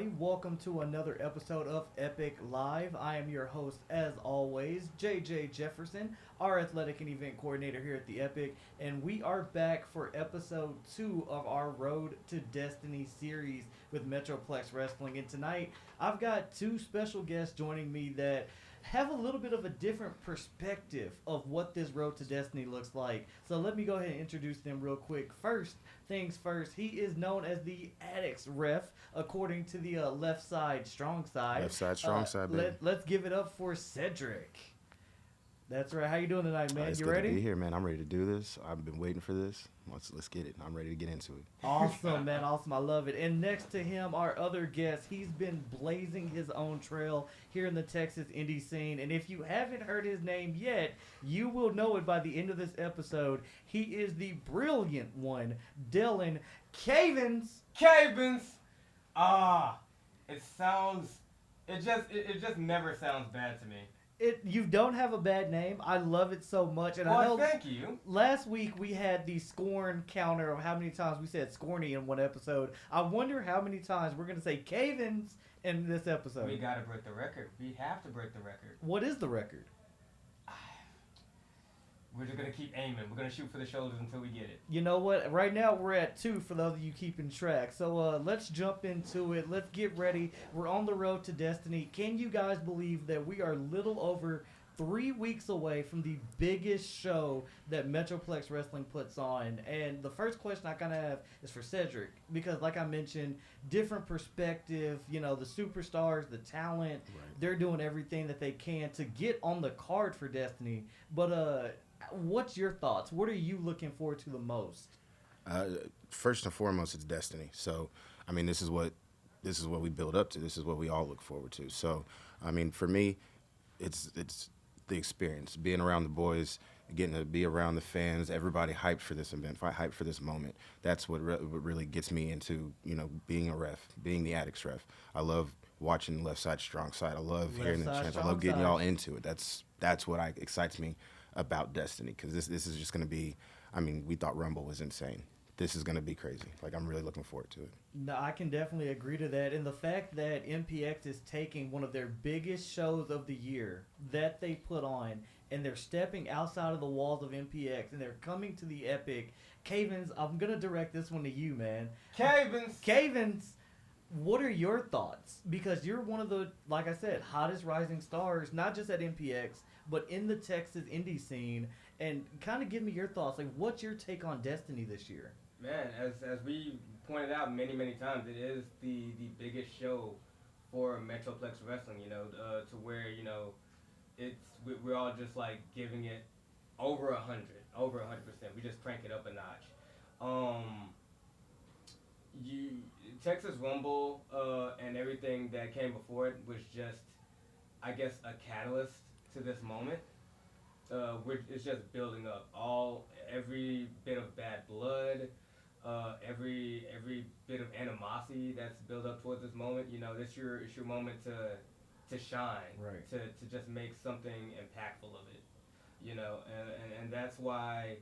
everybody. Welcome to another episode of Epic Live. I am your host, as always, JJ Jefferson, our athletic and event coordinator here at the Epic, and we are back for episode 2 of our Road to Destiny series with Metroplex Wrestling. And tonight, I've got two special guests joining me that have a little bit of a different perspective of what this Road to Destiny looks like. So let me go ahead and introduce them real quick. First things first, he is known as the Addicts Ref, according to the Left Side Strong Side. Left Side Strong Side, baby. Let's give it up for Cedric. That's right. How you doing tonight, man? It's You good ready? to be here, man. I'm ready to do this. I've been waiting for this. Let's get it. I'm ready to get into it. Awesome, man. Awesome. I love it. And next to him, our other guest, he's been blazing his own trail here in the Texas indie scene. And if you haven't heard his name yet, you will know it by the end of this episode. He is the brilliant one, Dylan Cavens. Cavens. It sounds. It just never sounds bad to me. You don't have a bad name. I love it so much. And Well, I know thank you. last week we had the scorn counter of how many times we said scorny in one episode. I wonder how many times we're going to say Cavens in this episode. We gotta break the record. We have to break the record. What is the record? We're just gonna keep aiming. We're gonna shoot for the shoulders until we get it. You know what? Right now we're at 2 for those of you keeping track. So let's jump into it. Let's get ready. We're on the road to Destiny. Can you guys believe that we are little over 3 weeks away from the biggest show that Metroplex Wrestling puts on? And the first question I kind of have is for Cedric, because like I mentioned, different perspective, the superstars, the talent, they're doing everything that they can to get on the card for Destiny. But what's your thoughts? What are you looking forward to the most? First and foremost, it's Destiny. So, I mean, this is what we build up to. This is what we all look forward to. So, I mean, for me, it's the experience, being around the boys, getting to be around the fans, everybody hyped for this event, hyped for this moment. That's what really gets me into, being a ref, being the Addicts Ref. I love watching Left Side Strong Side. I love hearing the chants. I love getting y'all into it. That's what excites me about Destiny, because this is just going to be, I mean, we thought Rumble was insane. This is going to be crazy. Like, I'm really looking forward to it. No, I can definitely agree to that. And the fact that MPX is taking one of their biggest shows of the year that they put on, and they're stepping outside of the walls of MPX, and they're coming to the Epic. Cavens, I'm going to direct this one to you, man. Cavens, what are your thoughts? Because you're one of the, like I said, hottest rising stars, not just at MPX, but in the Texas indie scene. And kind of give me your thoughts. Like, what's your take on Destiny this year? Man, as we pointed out many times, it is the biggest show for Metroplex Wrestling. To where we're all just like giving it over 100%. We just crank it up a notch. Texas Rumble and everything that came before it was just, I guess, a catalyst to this moment. It's just building up every bit of bad blood, every bit of animosity that's built up towards this moment. It's your moment to shine, right? To just make something impactful of it. And that's why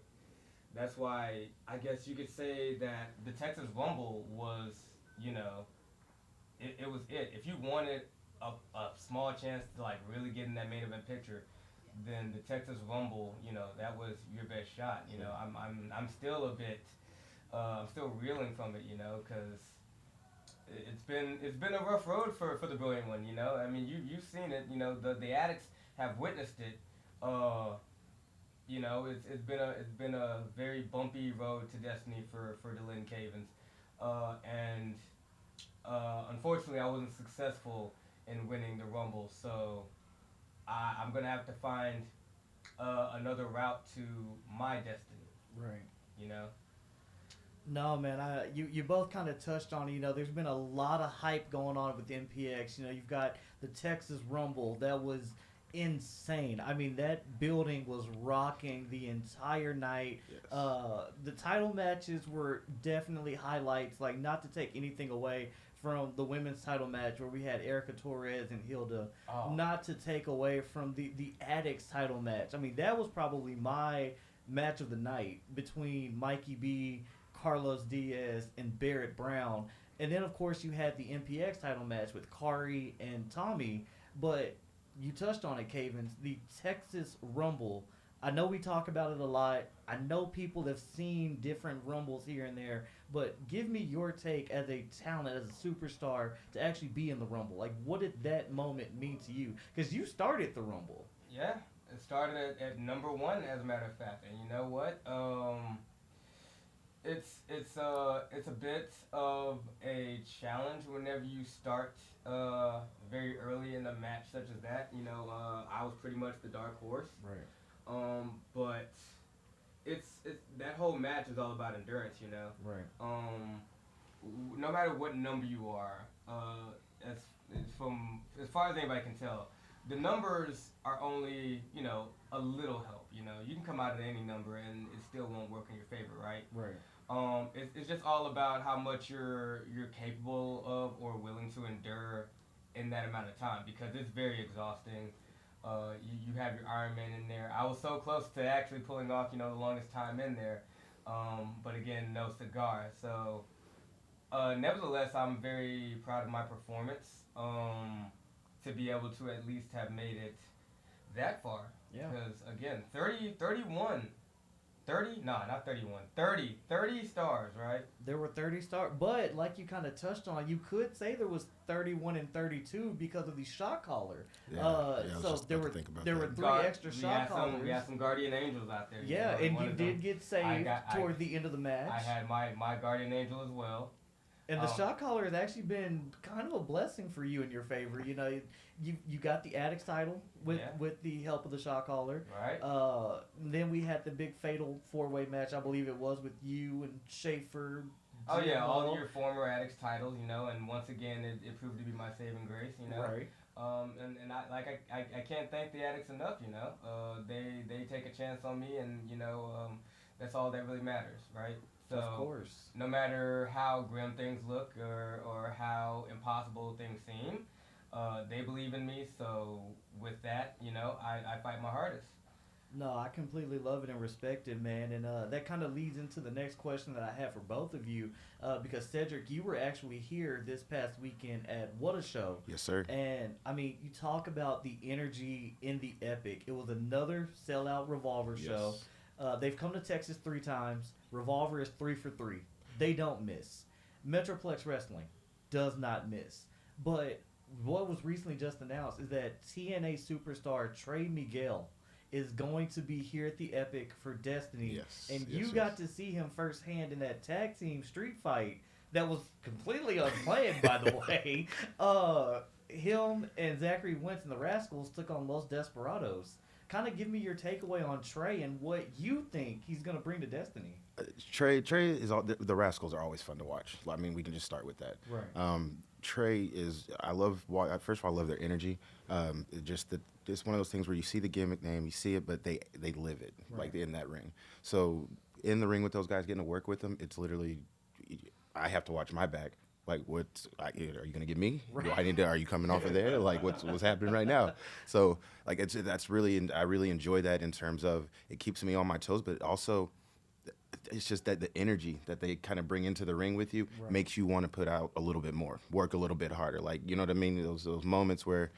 I guess you could say that the Texas Rumble was, it was it. If you wanted a small chance to like really get in that main event picture, then the Texas Rumble, that was your best shot. I'm still a bit, I'm still reeling from it, because it's been a rough road for the Brilliant One. I mean, you've seen it. The Addicts have witnessed it. It's been a very bumpy road to Destiny for Dylan Cavens, and unfortunately, I wasn't successful in winning the Rumble, so I'm gonna have to find another route to my destiny. Right. No, man. You both kind of touched on it. There's been a lot of hype going on with MPX. You've got the Texas Rumble that was insane. I mean, that building was rocking the entire night. Yes. The title matches were definitely highlights. Like, not to take anything away from the women's title match where we had Erica Torres and Hilda, not to take away from the Addicts title match. I mean, that was probably my match of the night between Mikey B, Carlos Diaz, and Barrett Brown. And then, of course, you had the MPX title match with Kari and Tommy. But you touched on it, Cavens, the Texas Rumble. I know we talk about it a lot. I know people have seen different Rumbles here and there. But give me your take as a talent, as a superstar, to actually be in the Rumble. Like, what did that moment mean to you? Because you started the Rumble. Yeah, it started at number one, as a matter of fact. And you know what? It's a bit of a challenge whenever you start very early in a match such as that. I was pretty much the dark horse. Right. But it's that whole match is all about endurance. Right. No matter what number you are, as far as anybody can tell, the numbers are only a little help. You can come out at any number and it still won't work in your favor, right? Right. It's just all about how much you're capable of or willing to endure in that amount of time, because it's very exhausting. You have your Ironman in there. I was so close to actually pulling off the longest time in there, but again, no cigar. So nevertheless, I'm very proud of my performance, to be able to at least have made it that far. Yeah. Because again, 30 stars, right? There were 30 stars, but like you kind of touched on, you could say there was 31 and 32 because of the shot caller. So there were three extra shot callers. We had some Guardian Angels out there. Yeah, and you did get saved toward the end of the match. I had my Guardian Angel as well. And the shot caller has actually been kind of a blessing for you in your favor. You got the Addicts title with the help of the shot caller. Right. Then we had the big fatal 4-way match, I believe it was, with you and Schaefer. Oh yeah, all your former Addicts titles, and once again it proved to be my saving grace, Right. And I can't thank the Addicts enough, they take a chance on me, and that's all that really matters, right? So of course. No matter how grim things look or how impossible things seem, they believe in me. So with that, I fight my hardest. No, I completely love it and respect it, man. And that kind of leads into the next question that I have for both of you. Because, Cedric, you were actually here this past weekend at What a Show. Yes, sir. And, I mean, you talk about the energy in the Epic. It was another sellout Revolver show. They've come to Texas 3 times. Revolver is 3 for 3. They don't miss. Metroplex Wrestling does not miss. But what was recently just announced is that TNA superstar Trey Miguel is going to be here at the Epic for Destiny. Yes, and yes, you got to see him firsthand in that tag team street fight that was completely unplanned, by the way. Him and Zachary Wentz and the Rascals took on Los Desperados. Kind of give me your takeaway on Trey and what you think he's going to bring to Destiny. Trey is all, the Rascals are always fun to watch. I mean, we can just start with that. Right. Trey is, first of all, I love their energy. It's one of those things where you see the gimmick name, you see it, but they live it, like in that ring. So in the ring with those guys, getting to work with them, it's literally, I have to watch my back. Like, are you gonna get me? Right. Are you coming off of there? Like, what's happening right now? So, like, I really enjoy that in terms of it keeps me on my toes, but also it's just that the energy that they kind of bring into the ring with you makes you want to put out a little bit more, work a little bit harder. Like, you know what I mean? Those moments where,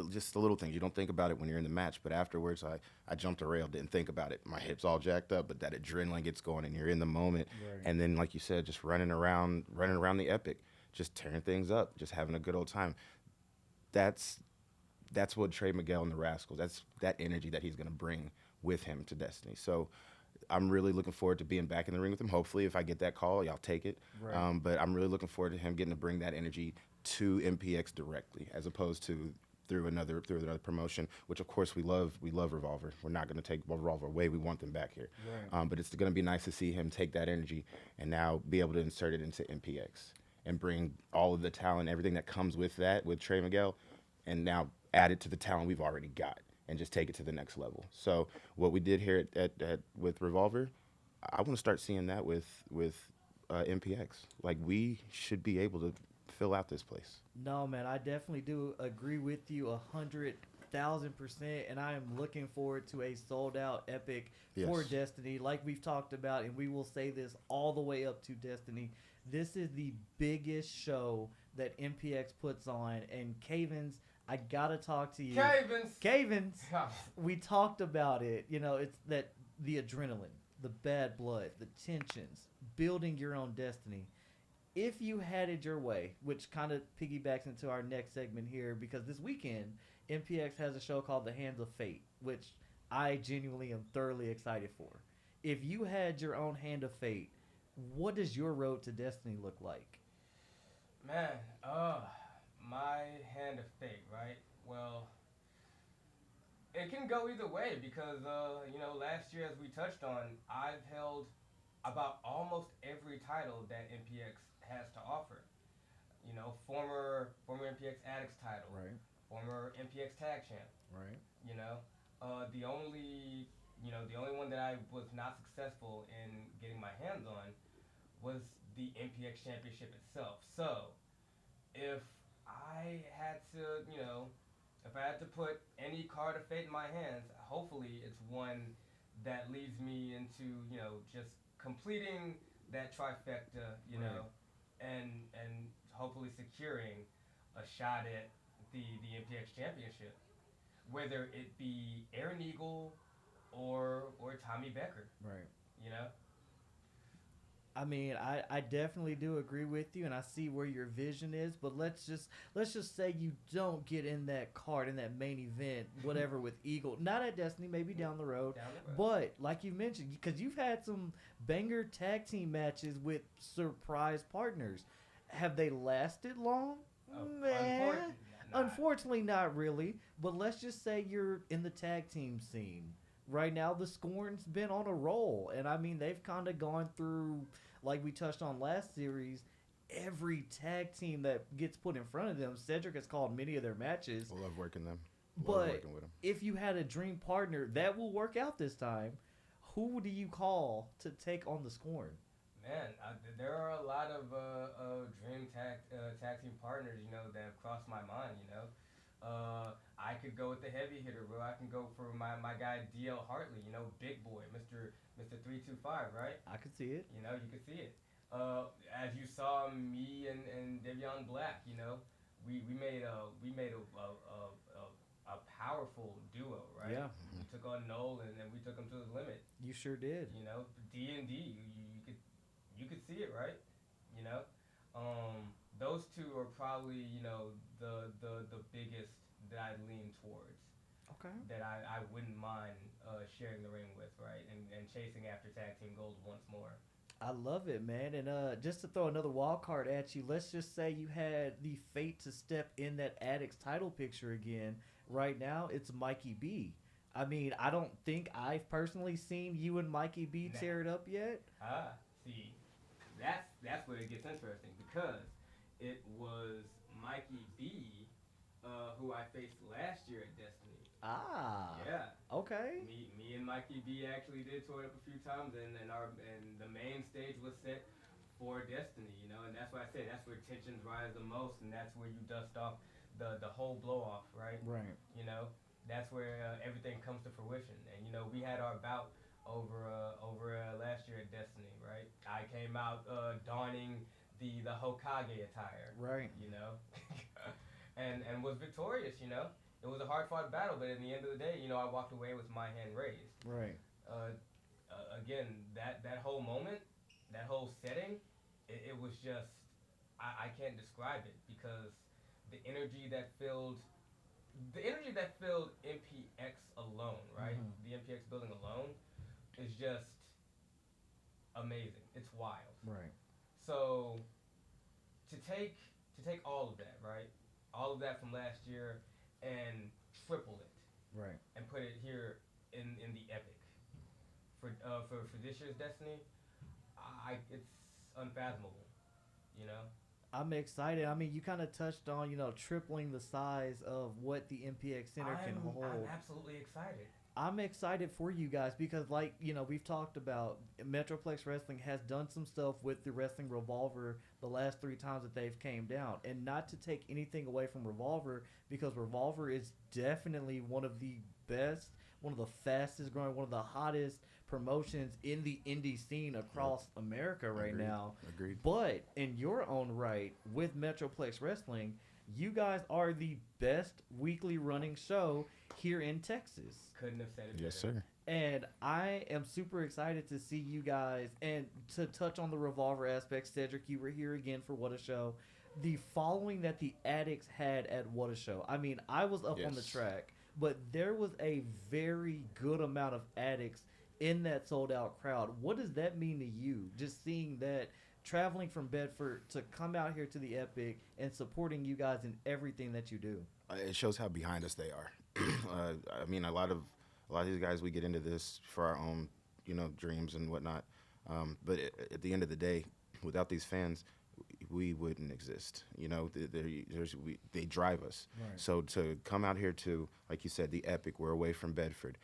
just the little things. You don't think about it when you're in the match, but afterwards, I jumped a rail, didn't think about it. My hips all jacked up, but that adrenaline gets going, and you're in the moment. Right. And then, like you said, just running around the Epic, just tearing things up, just having a good old time. That's what Trey Miguel and the Rascals. That's that energy that he's gonna bring with him to Destiny. So I'm really looking forward to being back in the ring with him. Hopefully, if I get that call, y'all take it. Right. But I'm really looking forward to him getting to bring that energy to MPX directly, as opposed to through another promotion, which of course we love Revolver. We're not going to take Revolver away. We want them back here. Right. But it's going to be nice to see him take that energy and now be able to insert it into MPX and bring all of the talent, everything that comes with that, with Trey Miguel, and now add it to the talent we've already got and just take it to the next level. So what we did here with Revolver, I want to start seeing that with MPX. Like, we should be able to fill out this place. No, man, I definitely do agree with you 100,000%, and I am looking forward to a sold-out Epic for Yes. Destiny, like we've talked about, and we will say this all the way up to Destiny. This is the biggest show that MPX puts on, and Cavens, I gotta talk to you. Cavens. Cavens, we talked about it. You know, it's that the adrenaline, the bad blood, the tensions, building your own destiny. If you had it your way, which kind of piggybacks into our next segment here, because this weekend MPX has a show called The Hands of Fate, which I genuinely am thoroughly excited for. If you had your own hand of fate, what does your road to destiny look like? Man, my hand of fate, right? Well, it can go either way because, last year, as we touched on, I've held about almost every title that MPX has to offer. You know, former MPX Addicts title, Right, former MPX Tag Champ. right, You know, the only one that I was not successful in getting my hands on was the MPX Championship itself. So, if I had to, if I had to put any card of fate in my hands, hopefully it's one that leads me into, just completing that trifecta, Right. and hopefully securing a shot at the MPX Championship, whether it be Aaron Eagle or Tommy Becker, right. you know. I mean, I definitely do agree with you, and I see where your vision is. But let's just say you don't get in that card in that main event, whatever with Eagle, not at Destiny, maybe down the road. Down the road. But like you mentioned, because you've had some banger tag team matches with surprise partners, have they lasted long? Man, unfortunately, not really. But let's just say you're in the tag team scene. Right now, the Scorn's been on a roll. And I mean, they've kind of gone through, like we touched on last series, every tag team that gets put in front of them. Cedric has called many of their matches. I love working them. Love But working with them. if you had a dream partner that will work out this time, who do you call to take on the Scorn? Man, there are a lot of dream tag team partners, that have crossed my mind. I could go with the heavy hitter, bro. I can go for my guy DL Hartley. Big boy, Mister 325, right? I could see it. You could see it. As you saw me and Devion Black, we made a powerful duo, right? Yeah, We took on Noel and we took him to his limit. you sure did. D&D, you could see it, right? You know, those two are probably the biggest that I lean towards. Okay. That I wouldn't mind sharing the ring with, right? And chasing after tag team gold once more. I love it, man. And just to throw another wild card at you, let's just say you had the fate to step in that Addicts title picture again. Right now, it's Mikey B. I mean, I don't think I've personally seen you and Mikey B tear it up yet. See, that's where it gets interesting because it was Mikey B who I faced last year at Destiny. Ah. Yeah. Okay. Me and Mikey B actually did tour it up a few times, and the main stage was set for Destiny, and that's why I say that's where tensions rise the most, and that's where you dust off the whole blow off, right? Right. That's where everything comes to fruition, and we had our bout over last year at Destiny, right? I came out donning the Hokage attire, Right. and was victorious. It was a hard fought battle, but in the end of the day, I walked away with my hand raised. Right. Again, that whole moment, that whole setting, it was just I can't describe it because the energy that filled MPX alone, right? Mhm. The MPX building alone is just amazing. It's wild. Right. So to take all of that, right? All of that from last year and triple it Right. and put it here in the epic for this year's Destiny, it's unfathomable, you know. I'm excited. I mean, you kind of touched on, tripling the size of what the MPX Center can hold. I'm absolutely excited. I'm excited for you guys because, like, we've talked about Metroplex Wrestling has done some stuff with the Wrestling Revolver the last 3 times that they've came down. And not to take anything away from Revolver because Revolver is definitely one of the best, one of the fastest growing, one of the hottest promotions in the indie scene across America right Agreed. now. Agreed. But in your own right, with Metroplex Wrestling, you guys are the best weekly running show here in Texas. Couldn't have said it Yes, better. sir. And I am super excited to see you guys. And to touch on the Revolver aspect, Cedric, you were here again for What a Show. The following that the Addicts had at What a Show. I mean, I was up on the Yes. track, but there was a very good amount of Addicts in that sold out crowd. What does that mean to you? Just seeing that, traveling from Bedford to come out here to the Epic and supporting you guys in everything that you do. It shows how behind us they are. I mean, a lot of these guys, we get into this for our own, dreams and whatnot. But at the end of the day, without these fans, we wouldn't exist. They drive us. Right. So to come out here to, like you said, the Epic, we're away from Bedford.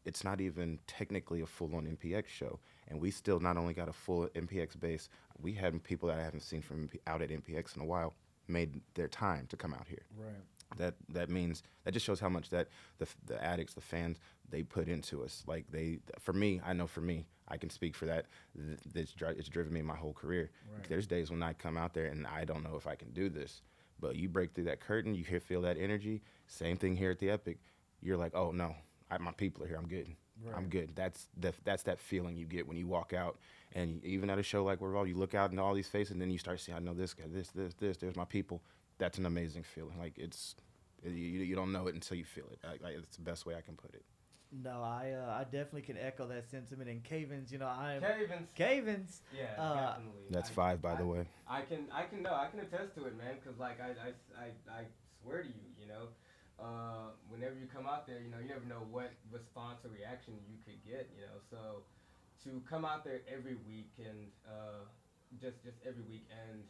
It's not even technically a full-on MPX show, and we still not only got a full MPX base, we had people that I haven't seen from out at MPX in a while made their time to come out here. Right. That means that just shows how much that the addicts, the fans, they put into us. Like for me, I can speak for that. It's driven me my whole career. Right. There's days when I come out there and I don't know if I can do this, but you break through that curtain, you feel that energy. Same thing here at the Epic. You're like, oh no, my people are here. I'm good. Right. I'm good. That's that feeling you get when you walk out. And even at a show like We're All, you look out and all these faces, and then you start seeing, I know this guy, this. There's my people. That's an amazing feeling. Like you don't know it until you feel it. It's the best way I can put it. No, I definitely can echo that sentiment. And Cavens, I'm Cavens. Cavens. Yeah, definitely. That's 5, by the way. I can attest to it, man. Cause like I swear to you, whenever you come out there, you never know what response or reaction you could get, So to come out there every week and just every week and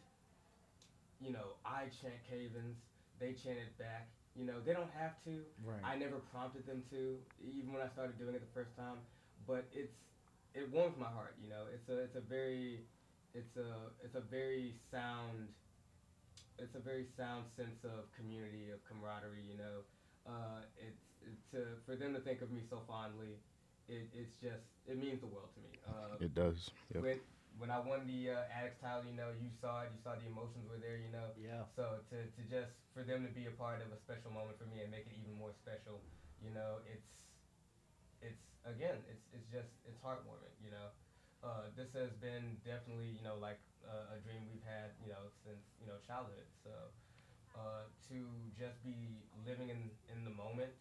I chant Cavens, they chant it back. They don't have to. Right. I never prompted them to, even when I started doing it the first time. But it warms my heart. It's a very sound. It's a very sound sense of community, of camaraderie. For them to think of me so fondly, it means the world to me. It does. Yep. When I won the Addicts title, you saw it. You saw the emotions were there. Yeah. So to just for them to be a part of a special moment for me and make it even more special, it's heartwarming. This has been definitely like a dream we've had since childhood. So to just be living in the moment,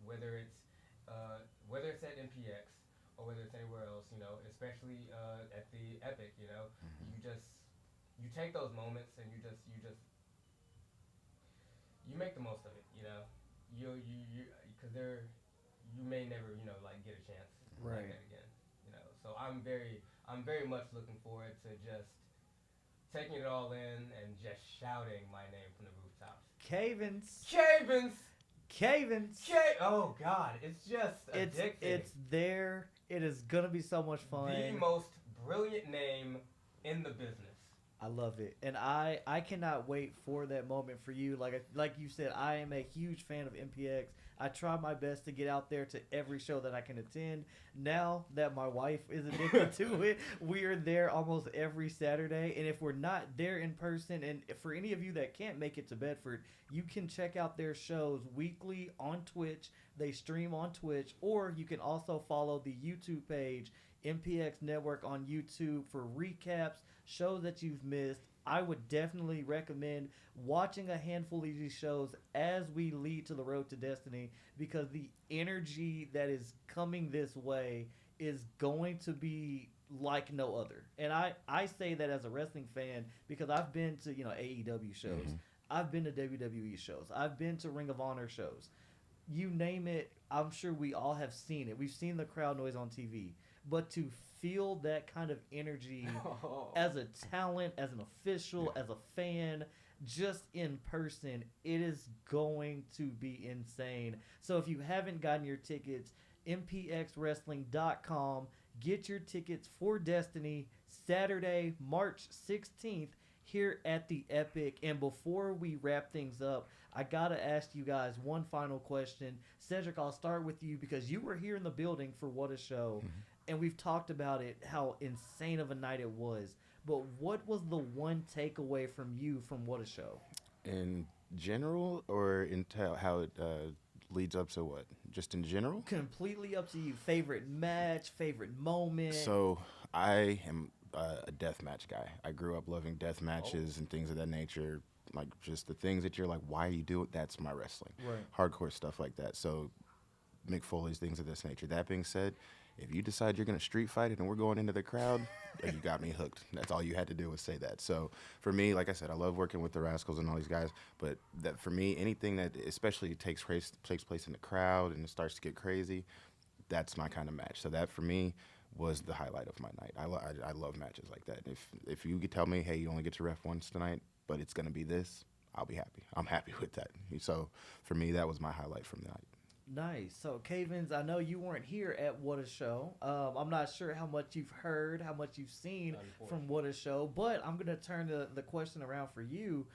whether it's at MPX or whether it's anywhere else, especially at the Epic, you take those moments and you make the most of it, you because you may never get a chance Right. like that again, So I'm very much looking forward to just taking it all in and just shouting my name from the rooftops. Cavens. Oh God, it's just addicting. It's there. It is gonna be so much fun. The most brilliant name in the business. I love it, and I cannot wait for that moment for you. Like you said, I am a huge fan of MPX. I try my best to get out there to every show that I can attend. Now that my wife is addicted to it, we are there almost every Saturday. And if we're not there in person, and for any of you that can't make it to Bedford, you can check out their shows weekly on Twitch. They stream on Twitch, or you can also follow the YouTube page, MPX Network on YouTube, for recaps, shows that you've missed. I would definitely recommend watching a handful of these shows as we lead to the road to Destiny, because the energy that is coming this way is going to be like no other. And I say that as a wrestling fan because I've been to AEW shows. Mm-hmm. I've been to WWE shows. I've been to Ring of Honor shows. You name it, I'm sure we all have seen it. We've seen the crowd noise on TV. But to feel that kind of energy as a talent, as an official, as a fan, just in person, it is going to be insane. So if you haven't gotten your tickets, mpxwrestling.com. Get your tickets for Destiny Saturday, March 16th here at the Epic. And before we wrap things up, I gotta ask you guys one final question. Cedric, I'll start with you because you were here in the building for What a Show, and we've talked about it, how insane of a night it was. But what was the one takeaway from you from What a Show? In general, or into how it leads up to what? Just in general? Completely up to you. Favorite match, favorite moment. So I am a death match guy. I grew up loving death Oh. matches and things of that nature. Like just the things that you're like, why do you do it? That's my wrestling. Right. Hardcore stuff like that. So Mick Foley's, things of this nature. That being said, if you decide you're going to street fight it and we're going into the crowd, you got me hooked. That's all you had to do was say that. So for me, like I said, I love working with the Rascals and all these guys, but that for me, anything that especially takes place in the crowd and it starts to get crazy, that's my kind of match. So that for me was the highlight of my night. I love matches like that. If you could tell me, hey, you only get to ref once tonight, but it's going to be this, I'll be happy. I'm happy with that. So for me, that was my highlight from the night. Nice. So, Cavens, I know you weren't here at What a Show. I'm not sure how much you've heard, how much you've seen from What a Show, but I'm going to turn the question around for you.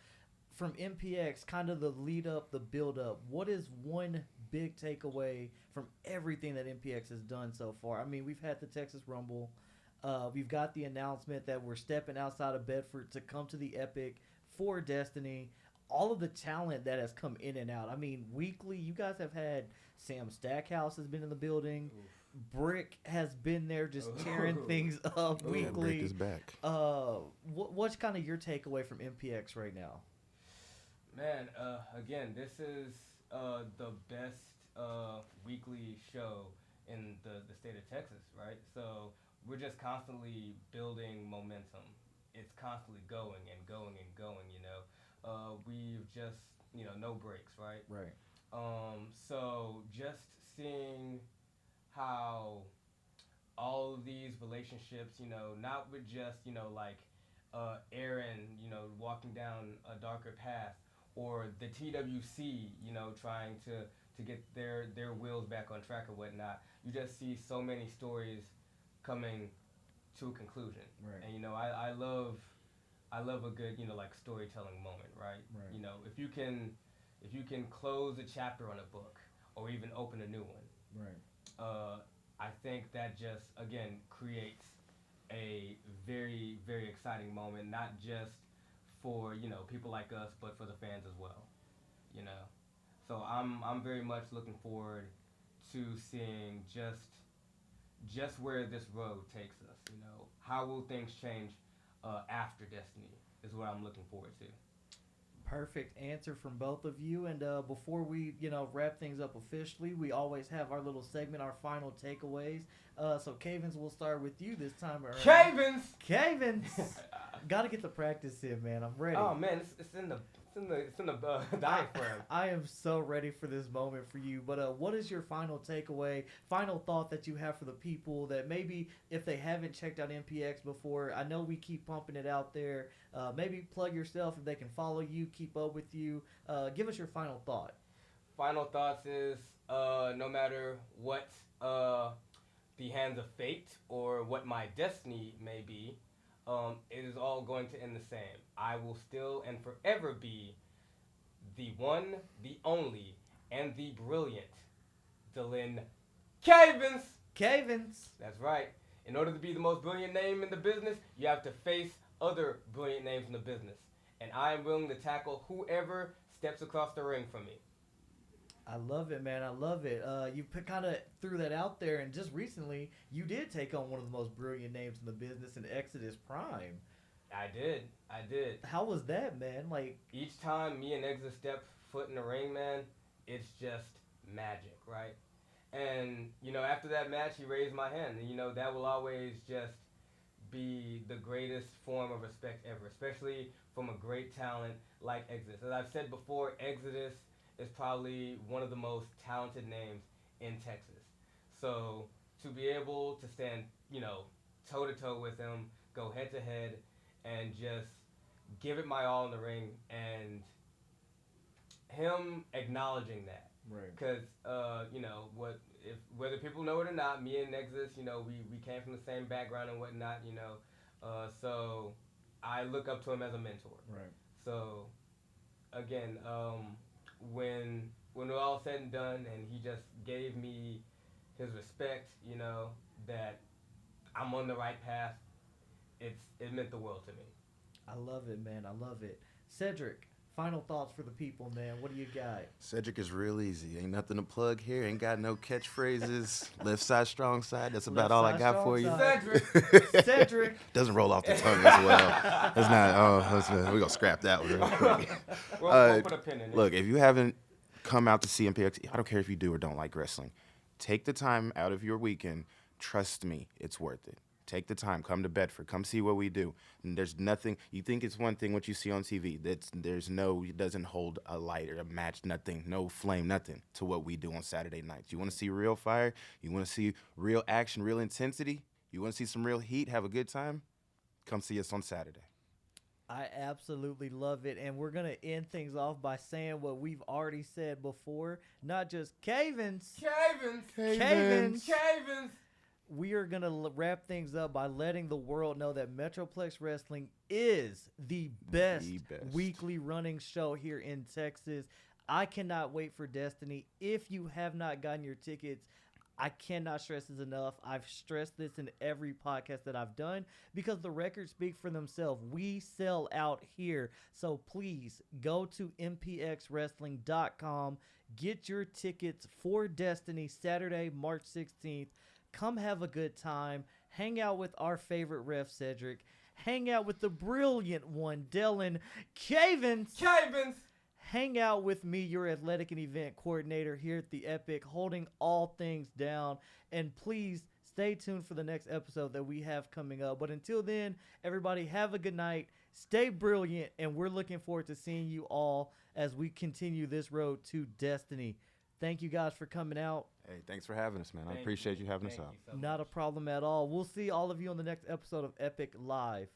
From MPX, kind of the lead up, the build up, what is one big takeaway from everything that MPX has done so far? I mean, we've had the Texas Rumble. We've got the announcement that we're stepping outside of Bedford to come to the Epic for Destiny. All of the talent that has come in and out. I mean, weekly, you guys have had Sam Stackhouse has been in the building. Oof. Brick has been there just tearing things up weekly. Yeah, Brick is back. What's kind of your takeaway from MPX right now? Man, again, this is the best weekly show in the state of Texas, right? So we're just constantly building momentum. It's constantly going and going and going, you know. We've just, no breaks, right? Right. So just seeing how all of these relationships, not with just, like Aaron, walking down a darker path, or the TWC, trying to get their wheels back on track or whatnot. You just see so many stories coming to a conclusion. Right. And, I love a good, like storytelling moment, right? Right. If you can close a chapter on a book or even open a new one, right. I think that just again creates a very, very exciting moment, not just for people like us, but for the fans as well. So I'm very much looking forward to seeing just where this road takes us. How will things change after Destiny is what I'm looking forward to. Perfect answer from both of you. And before we, wrap things up officially, we always have our little segment, our final takeaways. So, Cavens, we'll start with you this time around. Cavens! Got to get the practice in, man. I'm ready. Oh man, it's in the diaphragm. I am so ready for this moment for you. But what is your final takeaway, final thought that you have for the people that maybe if they haven't checked out MPX before? I know we keep pumping it out there. Maybe plug yourself if they can follow you, keep up with you. Give us your final thought. Final thoughts is no matter what the hands of fate or what my destiny may be, it is all going to end the same. I will still and forever be the one, the only, and the brilliant Dylan Cavens. Cavens. That's right. In order to be the most brilliant name in the business, you have to face other brilliant names in the business. And I am willing to tackle whoever steps across the ring from me. I love it, man. I love it. You kind of threw that out there, and just recently, you did take on one of the most brilliant names in the business in Exodus Prime. I did. How was that, man? Like, each time me and Exodus step foot in the ring, man, it's just magic, right? And, after that match, he raised my hand. And, that will always just be the greatest form of respect ever, especially from a great talent like Exodus. As I've said before, Exodus is probably one of the most talented names in Texas. So to be able to stand, toe-to-toe with him, go head-to-head, and just give it my all in the ring, and him acknowledging that. right. Because, whether people know it or not, me and Exodus, we came from the same background and whatnot, so I look up to him as a mentor. Right. So, again, when it was all said and done, and he just gave me his respect, that I'm on the right path, it meant the world to me. I love it, man. I love it. Cedric, final thoughts for the people, man. What do you got? Cedric is real easy. Ain't nothing to plug here. Ain't got no catchphrases. Left side, strong side. That's about Left all side, I got strong for you. side. Cedric. Cedric. Doesn't roll off the tongue as well. That's not. We're going to scrap that one real quick. We'll put a pin in it. Look, if you haven't come out to see MPX, I don't care if you do or don't like wrestling. Take the time out of your weekend. Trust me, it's worth it. Take the time. Come to Bedford. Come see what we do. And there's nothing. You think it's one thing what you see on TV. It doesn't hold a light or a match. Nothing. No flame. Nothing to what we do on Saturday nights. You want to see real fire? You want to see real action, real intensity? You want to see some real heat? Have a good time? Come see us on Saturday. I absolutely love it. And we're going to end things off by saying what we've already said before. Not just Cavens. Cavens. We are going to wrap things up by letting the world know that Metroplex Wrestling is the best weekly running show here in Texas. I cannot wait for Destiny. If you have not gotten your tickets, I cannot stress this enough. I've stressed this in every podcast that I've done because the records speak for themselves. We sell out here. So please go to mpxwrestling.com. Get your tickets for Destiny Saturday, March 16th. Come have a good time. Hang out with our favorite ref, Cedric. Hang out with the brilliant one, Dylan Cavens. Hang out with me, your athletic and event coordinator here at the Epic, holding all things down. And please stay tuned for the next episode that we have coming up. But until then, everybody have a good night. Stay brilliant. And we're looking forward to seeing you all as we continue this road to Destiny. Thank you guys for coming out. Hey, thanks for having us, man. I appreciate you having us out. Not a problem at all. We'll see all of you on the next episode of Epic Live.